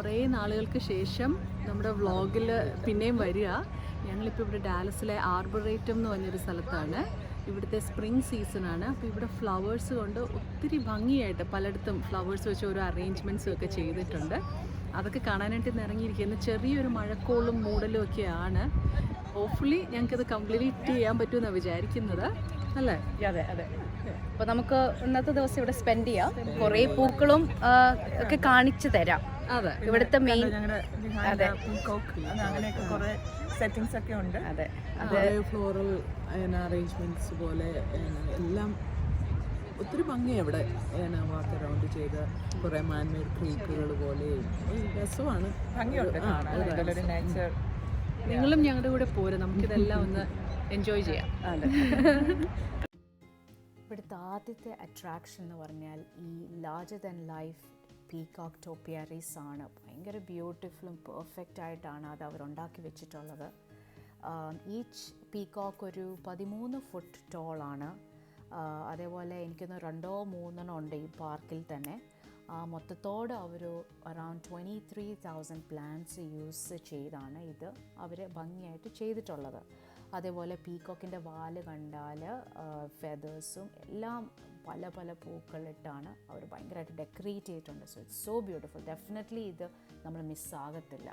കുറേ നാളുകൾക്ക് ശേഷം നമ്മുടെ വ്ളോഗിൽ പിന്നെയും വരിക. ഞങ്ങളിപ്പോൾ ഇവിടെ ഡാലസിലെ ആർബറേറ്റം എന്ന് പറഞ്ഞൊരു സ്ഥലത്താണ്. ഇവിടുത്തെ സ്പ്രിംഗ് സീസണാണ്. അപ്പോൾ ഇവിടെ ഫ്ലവേഴ്സ് കൊണ്ട് ഒത്തിരി ഭംഗിയായിട്ട് പലയിടത്തും ഫ്ലവേഴ്സ് വെച്ച് ഓരോ അറേഞ്ച്മെൻറ്റ്സും ഒക്കെ ചെയ്തിട്ടുണ്ട്. അതൊക്കെ കാണാനായിട്ട് ഇന്ന് ഇറങ്ങിയിരിക്കുന്നത്. ചെറിയൊരു മഴക്കോളും മൂടലും ഒക്കെയാണ്. ഹോപ്പ്ഫുള്ളി ഞങ്ങൾക്കത് കംപ്ലീറ്റ് ചെയ്യാൻ പറ്റുമെന്നാണ് വിചാരിക്കുന്നത്, അല്ലേ? അതെ അതെ. അപ്പോൾ നമുക്ക് ഇന്നത്തെ ദിവസം ഇവിടെ സ്പെൻഡ് ചെയ്യാം. കുറേ പൂക്കളും ഒക്കെ കാണിച്ചു തരാം. അതെ, ഇവിടുത്തെ മെയിൻ അതെ അങ്ങനെയൊക്കെ കുറേ സെറ്റിങ്സ് ഒക്കെ ഉണ്ട്. അതെ, അത് ഫ്ലോറൽ അറേഞ്ച്മെന്റ്സ് പോലെ എല്ലാം ഒത്തിരി ഭംഗിയാണ് ഇവിടെ. വാക്ക് അറൗണ്ട് ചെയ്ത കുറേ മാൻമെയ്ഡ് ക്രീക്കുകൾ പോലെ രസമാണ്, ഭംഗിയുണ്ട്. നിങ്ങളും ഞങ്ങളുടെ കൂടെ പോരും, നമുക്കിതെല്ലാം ഒന്ന് എൻജോയ് ചെയ്യാം. അതെ. ഇവിടുത്തെ ആദ്യത്തെ അട്രാക്ഷൻ എന്ന് പറഞ്ഞാൽ ഈ ലാർജർ ദാൻ ലൈഫ് പീകോക്ക് ടോപ്പിയാരീസ് ആണ്. ഭയങ്കര ബ്യൂട്ടിഫുള്ളും പെർഫെക്റ്റ് ആയിട്ടാണ് അത് അവരുണ്ടാക്കി വെച്ചിട്ടുള്ളത്. ഈച്ച് പീകോക്ക് ഒരു 13 ഫുട്ട് ടോളാണ്. അതേപോലെ എനിക്കൊന്ന് 2-3 ഉണ്ട് ഈ പാർക്കിൽ തന്നെ. മൊത്തത്തോടെ അവർ അറൗണ്ട് 23,000 പ്ലാന്റ്സ് യൂസ് ചെയ്താണ് ഇത് അവർ ഭംഗിയായിട്ട് ചെയ്തിട്ടുള്ളത്. അതേപോലെ പീകോക്കിൻ്റെ വാല് കണ്ടാൽ ഫെദേഴ്സും എല്ലാം പല പല പൂക്കളിട്ടാണ് അവർ ഭയങ്കരമായിട്ട് ഡെക്കറേറ്റ് ചെയ്തിട്ടുണ്ട്. So it's so beautiful. Definitely ഇത് നമ്മൾ മിസ്സാകത്തില്ല.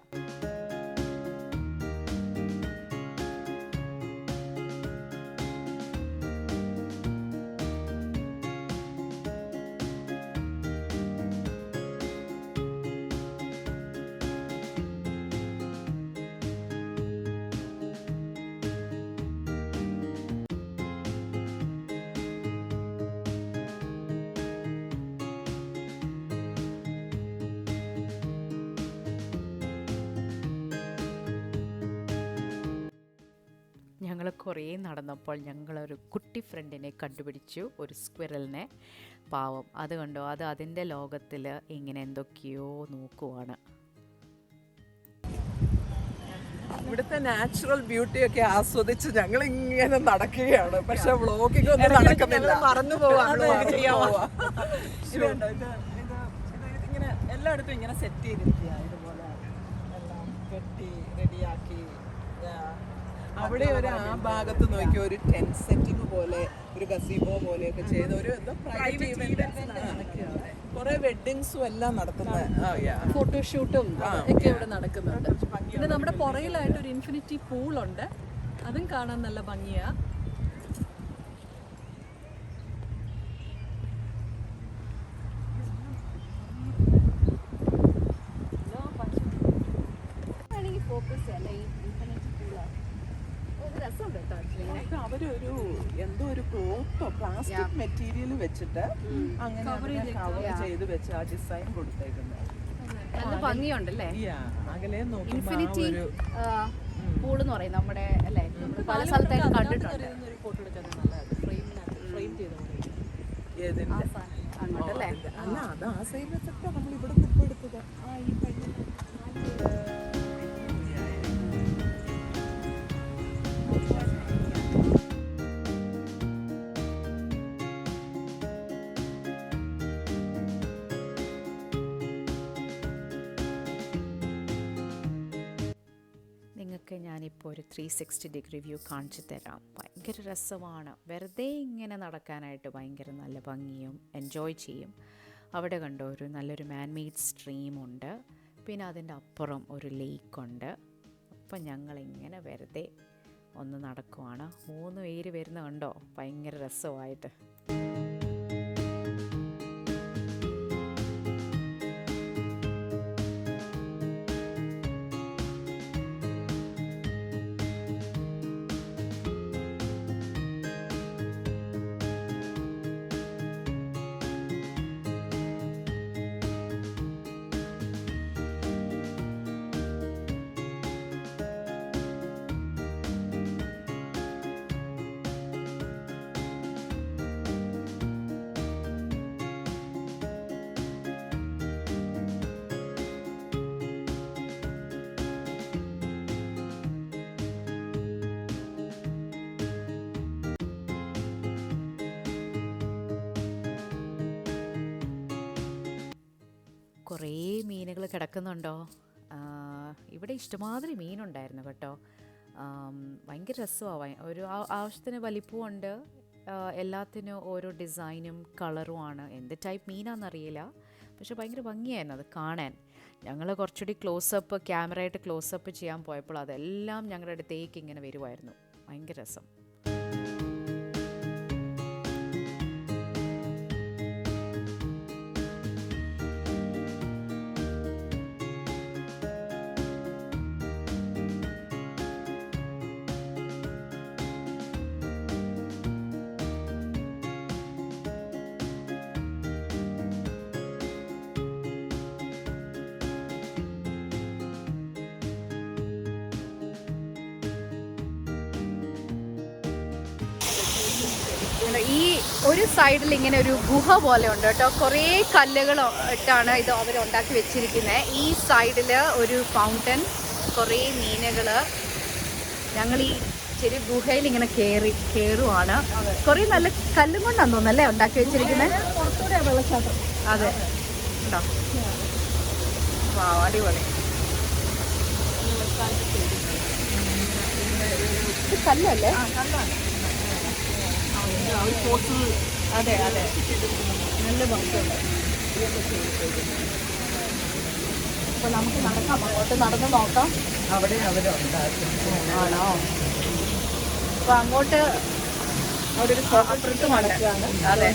ഞങ്ങൾ കുറേ നടന്നപ്പോൾ ഞങ്ങളൊരു കുട്ടി ഫ്രണ്ടിനെ കണ്ടുപിടിച്ചു, ഒരു സ്ക്വിറലിനെ. പാവം, അത് കണ്ടോ, അത് അതിൻ്റെ ലോകത്തിൽ ഇങ്ങനെ എന്തൊക്കെയോ നോക്കുവാണ്. ഇവിടുത്തെ നാച്ചുറൽ ബ്യൂട്ടി ഒക്കെ ആസ്വദിച്ച് ഞങ്ങൾ ഇങ്ങനെ നടക്കുകയാണ്. പക്ഷെ വ്ളോഗിംഗ് ഒന്നും നടക്കുന്നില്ല, മറന്നു പോവാ. ഇതിങ്ങനെ എല്ലായിടത്തും ഇങ്ങനെ സെറ്റ് ചെയ്തിരിക്കുക, ഇതുപോലെ എല്ലാം കെട്ടി റെഡിയാക്കി. അവിടെ ഒരു ആ ഭാഗത്ത് നോക്കിയ ഒരു ടെന്റ് സെറ്റിംഗ് പോലെ, ഒരു ഗസീബോ പോലെയൊക്കെ ചെയ്ത ഒരു കുറെ വെഡിങ്സും എല്ലാം നടത്തുന്നത്, ഫോട്ടോഷൂട്ടും ഒക്കെ ഇവിടെ നടക്കുന്നുണ്ട്. പിന്നെ നമ്മുടെ പുറകിലായിട്ട് ഒരു ഇൻഫിനിറ്റി പൂളുണ്ട്, അതും കാണാൻ നല്ല ഭംഗിയാ. അവരൊരു എന്തോ ഒരു ക്ലോത്തോ പ്ലാസ്റ്റിക് മെറ്റീരിയൽ വെച്ചിട്ട് അങ്ങനെ കവർ ചെയ്ത് വെച്ച് ആ ഡിസൈൻ കൊടുത്തേക്കുന്നത്. നല്ല ഭംഗിയുണ്ടല്ലേ? അകലെ ഇൻഫിനിറ്റി പൂൾ എന്ന് പറയും നമ്മുടെ, അല്ലേ? പല സ്ഥലത്തേക്ക് കണ്ടിട്ടുണ്ട്. അല്ല, അത് ആ സൈഡ് വെച്ചിട്ട് നമ്മൾ ഇവിടെ നിന്ന് എടുത്തത്. നിങ്ങൾക്ക് ഞാനിപ്പോൾ ഒരു 360 ഡിഗ്രി വ്യൂ കാണിച്ചു തരാം. ഭയങ്കര രസമാണ്. വെറുതെ ഇങ്ങനെ നടക്കാനായിട്ട് ഭയങ്കര നല്ല ഭംഗിയും എൻജോയ് ചെയ്യും. അവിടെ കണ്ടോ, ഒരു നല്ലൊരു മാൻമെയ്ഡ് സ്ട്രീമുണ്ട്. പിന്നെ അതിൻ്റെ അപ്പുറം ഒരു ലേക്കുണ്ട്. അപ്പം ഞങ്ങളിങ്ങനെ വെറുതെ ഒന്ന് നടക്കുവാണ്. 3 പേര് വരുന്ന കണ്ടോ, ഭയങ്കര രസമായിട്ട്. കുറേ മീനുകൾ കിടക്കുന്നുണ്ടോ? ഇവിടെ ഇഷ്ടമാതിരി മീനുണ്ടായിരുന്നു കേട്ടോ. ഭയങ്കര രസമാണ്. ഒരു ആവശ്യത്തിന് വലിപ്പമുണ്ട്. എല്ലാത്തിനും ഓരോ ഡിസൈനും കളറുമാണ്. എന്ത് ടൈപ്പ് മീനാണെന്നറിയില്ല, പക്ഷെ ഭയങ്കര ഭംഗിയായിരുന്നു അത് കാണാൻ. ഞങ്ങൾ കുറച്ചുകൂടി ക്ലോസപ്പ് ക്യാമറയായിട്ട് ക്ലോസപ്പ് ചെയ്യാൻ പോയപ്പോൾ അതെല്ലാം ഞങ്ങളുടെ അടുത്തേക്ക് ഇങ്ങനെ വരുമായിരുന്നു. ഭയങ്കര രസം. ഈ ഒരു സൈഡിൽ ഇങ്ങനെ ഒരു ഗുഹ പോലെ ഉണ്ട് കേട്ടോ. കുറേ കല്ലുകൾ ഇട്ടാണ് ഇത് അവർ ഉണ്ടാക്കി വെച്ചിരിക്കുന്നത്. ഈ സൈഡിൽ ഒരു ഫൗണ്ടൻ, കുറേ മീനുകൾ. ഞങ്ങൾ ഈ ചെറിയ ഗുഹയിൽ ഇങ്ങനെ കയറുവാണ്. കുറേ നല്ല കല്ലും കൊണ്ടാന്ന് തോന്നുന്നല്ലേ ഉണ്ടാക്കി വെച്ചിരിക്കുന്നത്. അതെ, ഉണ്ടോ? അടിപൊളി. ഇത് കല്ലല്ലേ? അതെ അതെ, നല്ല ഭംഗിയുണ്ട്. അപ്പോൾ നമുക്ക് നടക്കാം, അങ്ങോട്ട് നടന്ന് നോക്കാം. അവിടെ ആണോ? അപ്പോൾ അങ്ങോട്ട് അവിടെ ഒരു അപ്പുറത്ത് നടക്കുകയാണ്. അതെ,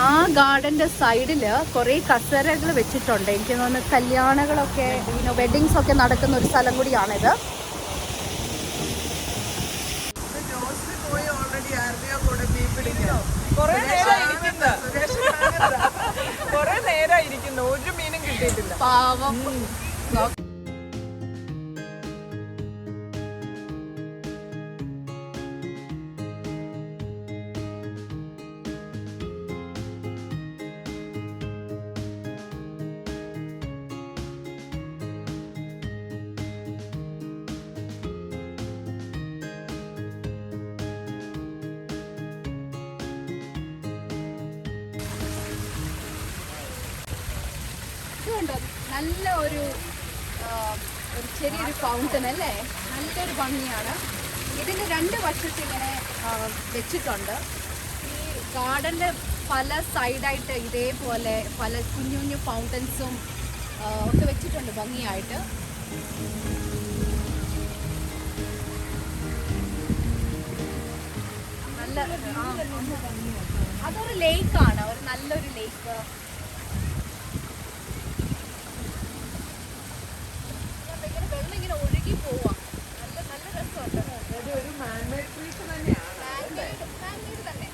ആ ഗാർഡന്റെ സൈഡിൽ കുറേ കസേരകൾ വെച്ചിട്ടുണ്ട്. എനിക്ക് തോന്നുന്നു കല്യാണങ്ങളൊക്കെ, വെഡിങ്സ് ഒക്കെ നടക്കുന്ന ഒരു സ്ഥലം കൂടിയാണിത്. കൊറേ നേരമായി ഇരിക്കുന്നു, ഒരു മീനും കിട്ടിയിട്ടില്ല. പാവം. നല്ല ഒരു ചെറിയൊരു ഫൗണ്ടൻ അല്ലേ? നല്ലൊരു ഭംഗിയാണ്. ഇതിന് രണ്ട് വശത്ത് ഇങ്ങനെ വെച്ചിട്ടുണ്ട്. ഈ ഗാർഡൻ്റെ പല സൈഡായിട്ട് ഇതേപോലെ പല കുഞ്ഞു കുഞ്ഞു ഫൗണ്ടൻസും ഒക്കെ വെച്ചിട്ടുണ്ട് ഭംഗിയായിട്ട്. നല്ല അതൊരു ലേക്കാണ്, ഒരു നല്ലൊരു ലേക്ക്. വെള്ളം ഇങ്ങനെ ഒഴുകി പോവാം. നല്ല നല്ല രസമുണ്ട്. ഒരു മാൻമേഡ് ക്രീക്ക് തന്നെയാണ്. മാൻമേഡ് തന്നെ.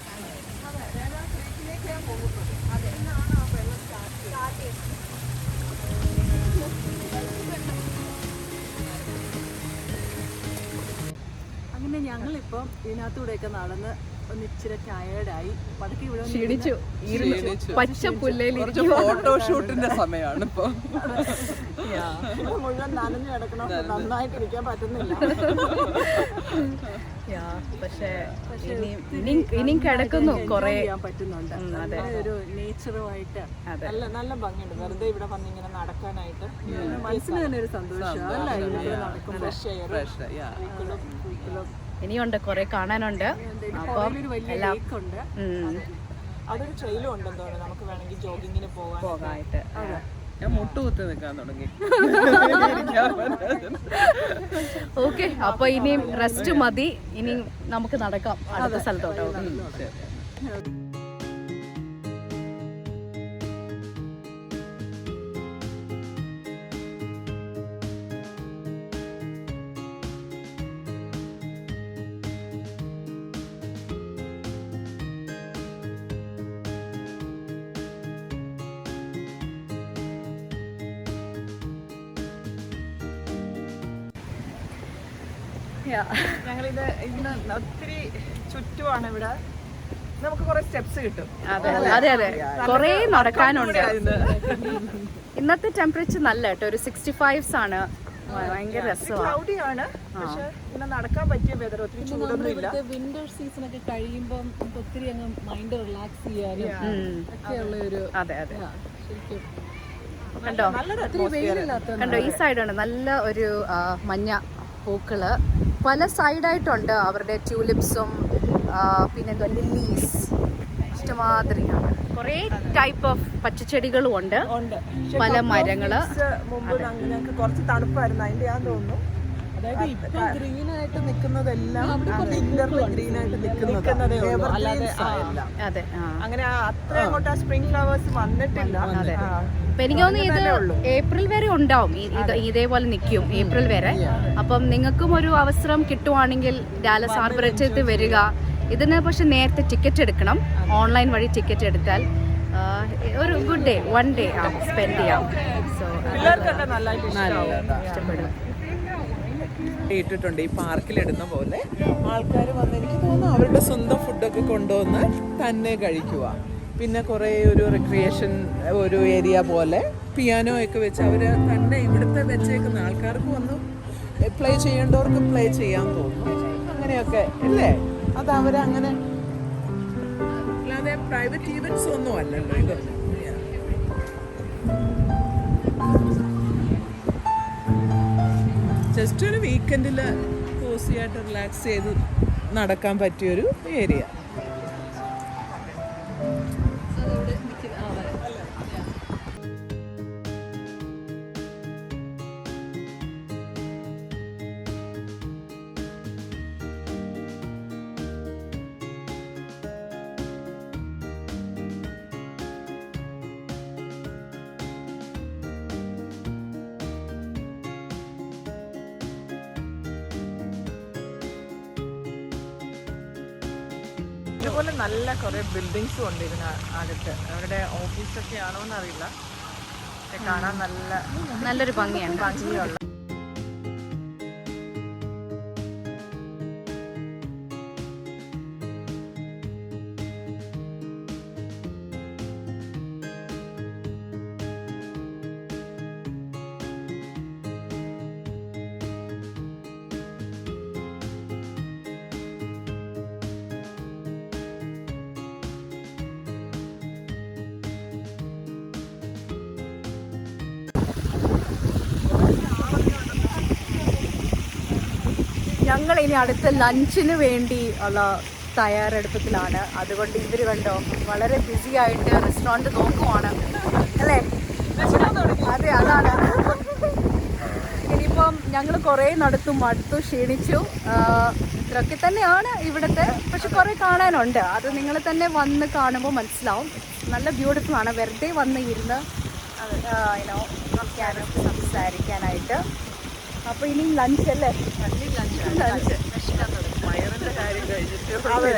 ക്രീക്കിലേക്കാണ് പോകുന്നത്. അതെ, എന്നാണ് ആ വെള്ളം സ്റ്റാർട്ട് ചെയ്യുന്നത്. അങ്ങനെ ഞങ്ങളിപ്പം ഇതിനകത്തൂടെയൊക്കെ നടന്ന് ഒന്ന് ഇച്ചിരി ടയേർഡായി, പതുക്കെ ഇവിടെ ക്ഷീണിച്ചു. പച്ച പുല്ലയിൽ ഫോട്ടോഷൂട്ടിന്റെ സമയമാണ് ഇപ്പൊ. മുഴുവൻ നനഞ്ഞു കിടക്കണം, നന്നായിട്ട് ഇരിക്കാൻ പറ്റുന്നില്ല. പക്ഷേ ഇനിയും കിടക്കുന്നു കുറേ പറ്റുന്നുണ്ട്. ഒരു നേച്ചറുമായിട്ട് നല്ല നല്ല ഭംഗിയുണ്ട്. വെറുതെ ഇവിടെ വന്നിങ്ങനെ നടക്കാനായിട്ട് മനസ്സിന് തന്നെ ഒരു സന്തോഷം. ഇനിയുണ്ട്, കുറെ കാണാനുണ്ട്. അപ്പം എല്ലാം അതൊരു ട്രെയിലും ഉണ്ടെന്ന് തോന്നുന്നു, നമുക്ക് വേണമെങ്കിൽ ജോഗിങ്ങിന് പോകാനായിട്ട്. ഞാൻ മുട്ടുകുത്തി നിൽക്കാൻ തുടങ്ങി. ഓക്കെ, അപ്പൊ ഇനിയും റെസ്റ്റ് മതി. ഇനി നമുക്ക് നടക്കാം അടുത്ത സ്ഥലത്തോട്ടോ. ഞങ്ങളിത് ഇന്ന് ഒത്തിരി ചുറ്റുമാണ് ഇവിടെ. നമുക്ക് കുറെ സ്റ്റെപ്സ് കിട്ടും. അതെ അതെ, കുറേ നടക്കാനുണ്ട്. ഇന്നത്തെ ടെമ്പറേച്ചർ നല്ല കേട്ടോ, ഒരു 65s ആണ്. ഭയങ്കര രസമാണ്. ക്ലൗഡിയാണ്, പക്ഷെ ഇങ്ങനെ നടക്കാൻ പറ്റിയ വെതർ, ഒത്തിരി ചൂടൊന്നും ഇല്ല. വിന്റർ സീസൺ ഒക്കെ കഴിയുമ്പോൾ നമുക്ക് ഒത്തിരി അങ്ങ് മൈൻഡ് റിലാക്സ് ചെയ്യാനും ഒക്കെയുള്ള ഒരു അതെ അതെ ശരിക്കും കണ്ടോ ഒത്തിരി വെയിലില്ലാത്ത കണ്ടോ ഈ സൈഡാണ് നല്ല ഒരു മഞ്ഞ പൂക്കള് പല സൈഡായിട്ടുണ്ട്. അവരുടെ ട്യൂലിപ്സും പിന്നെ ലില്ലീസ് ഇഷ്ടമാതിരിയാണ്. കുറേ ടൈപ്പ് ഓഫ് പച്ചച്ചെടികളും ഉണ്ട്, പല മരങ്ങള്. മുമ്പ് ഞങ്ങൾക്ക് കുറച്ച് തണുപ്പായിരുന്നു, അതിന്റെ ആണെന്ന് തോന്നുന്നു. അതായത് ഇപ്പൊ ഗ്രീൻ ആയിട്ട് നിൽക്കുന്നതെല്ലാം ഗ്രീൻ ആയിട്ട് നിൽക്കുന്നതേ ഉള്ളൂ, അല്ലാതെ അതെ അങ്ങനെ അത്ര അങ്ങോട്ട് സ്പ്രിംഗ് ഫ്ലവേഴ്സ് വന്നിട്ടില്ല. അപ്പൊ എനിക്ക് തോന്നുന്നു ഇത് ഏപ്രിൽ വരെ ഉണ്ടാവും, ഇതേപോലെ നിൽക്കും ഏപ്രിൽ വരെ. അപ്പം നിങ്ങൾക്കും ഒരു അവസരം കിട്ടുവാണെങ്കിൽ ഡാലസ് ആർബറേറ്റത്തിൽ വരിക. ഇതിന് പക്ഷെ നേരത്തെ ടിക്കറ്റ് എടുക്കണം, ഓൺലൈൻ വഴി ടിക്കറ്റ് എടുത്താൽ ഒരു ഗുഡ് ഡേ, 1 ഡേ സ്പെൻഡ് ചെയ്യാം. സോ പിള്ളേർക്കൊക്കെ നല്ലതായിട്ട് ഇഷ്ടപ്പെടും. ഇട്ടിട്ടുണ്ട് ഈ പാർക്കിലിടുന്ന പോലെ. ആൾക്കാർ വന്ന് എനിക്ക് തോന്നുന്നു അവരുടെ സ്വന്തം ഫുഡൊക്കെ കൊണ്ടുവന്ന് തന്നെ കഴിക്കുക. പിന്നെ കുറേ ഒരു റിക്രിയേഷൻ ഒരു ഏരിയ പോലെ പിയാനോ ഒക്കെ വെച്ച് അവർ തന്നെ ഇവിടുത്തെ വെച്ചേക്കുന്ന ആൾക്കാർക്ക് വന്ന് പ്ലേ ചെയ്യേണ്ടവർക്ക് പ്ലേ ചെയ്യാൻ തോന്നുന്നു. അങ്ങനെയൊക്കെ ഇല്ലേ, അത് അവരങ്ങനെ, അല്ലാതെ പ്രൈവറ്റ് ഈവൻറ്റ്സ് ഒന്നും അല്ലല്ലോ ഇതൊന്നും. ജസ്റ്റ് ഒരു വീക്കെൻഡിൽ കോസിയായിട്ട് റിലാക്സ് ചെയ്ത് നടക്കാൻ പറ്റിയൊരു ഏരിയ. ഇതുപോലെ നല്ല കുറേ ബിൽഡിങ്സും ഉണ്ട് ഇതിന് അടുത്ത്. അവരുടെ ഓഫീസൊക്കെ ആണോ എന്നറിയില്ല, കാണാൻ നല്ലൊരു ഭംഗിയാണ്. ഭംഗിയുള്ള ഞങ്ങൾ ഇനി അടുത്ത ലഞ്ചിന് വേണ്ടി ഉള്ള തയ്യാറെടുപ്പത്തിലാണ്. അതുകൊണ്ട് ഇവർ കണ്ടോ വളരെ ബിസി ആയിട്ട് റെസ്റ്റോറൻറ്റ് നോക്കുവാണ് അല്ലേ? അതെ, അതാണ്. ഇനിയിപ്പം ഞങ്ങൾ കുറേ മടുത്തു ക്ഷീണിച്ചു. ഇത്രയൊക്കെ തന്നെയാണ് ഇവിടുത്തെ, പക്ഷെ കുറേ കാണാനുണ്ട്. അത് നിങ്ങൾ തന്നെ വന്ന് കാണുമ്പോൾ മനസ്സിലാവും. നല്ല ബ്യൂട്ടിഫുൾ ആണ്. വെറുതെ വന്ന് ഇരുന്ന് സംസാരിക്കാനായിട്ട്. അപ്പോൾ ഇനി ലഞ്ച് അല്ലേ? വയറിൻ്റെ കാര്യം കഴിഞ്ഞിട്ട് അതെ.